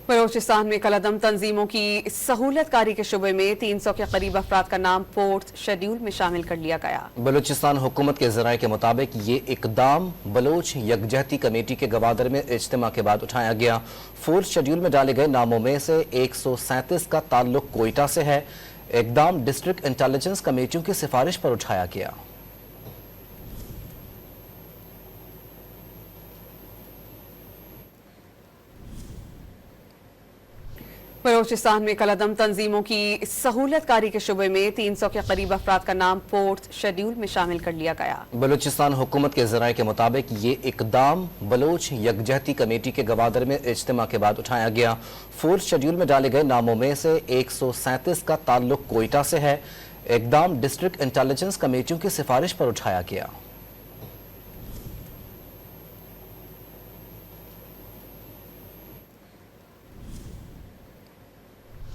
बलूचिस्तान में कलअदम तंजीमों की सहूलतकारी के शुबे में 300 के करीब अफराद का नाम फोर्थ शेड्यूल में शामिल कर लिया गया। बलूचिस्तान हुकूमत के ज़राए के मुताबिक ये इकदाम बलोच यकजहती कमेटी के गवादर में इज्तिमा के बाद उठाया गया। फोर्थ शेड्यूल में डाले गए नामों में से 137 का ताल्लुक कोयटा से है। इकदाम डिस्ट्रिक्ट इंटेलिजेंस कमेटियों की सिफारिश पर उठाया गया। बलूचिस्तान में कलअदम तंजीमों की सहूलतकारी के शुबे में 300 के करीब अफराद का नाम फोर्थ शेड्यूल में शामिल कर लिया गया। बलूचिस्तान हुकूमत के ज़राए के मुताबिक ये इकदाम बलोच यकजहती कमेटी के गवादर में इज्तिमा के बाद उठाया गया। फोर्थ शेड्यूल में डाले गए नामों में से 137 का ताल्लुक कोयटा से है। इकदाम डिस्ट्रिक्ट इंटेलिजेंस कमेटियों की सिफारिश पर उठाया गया।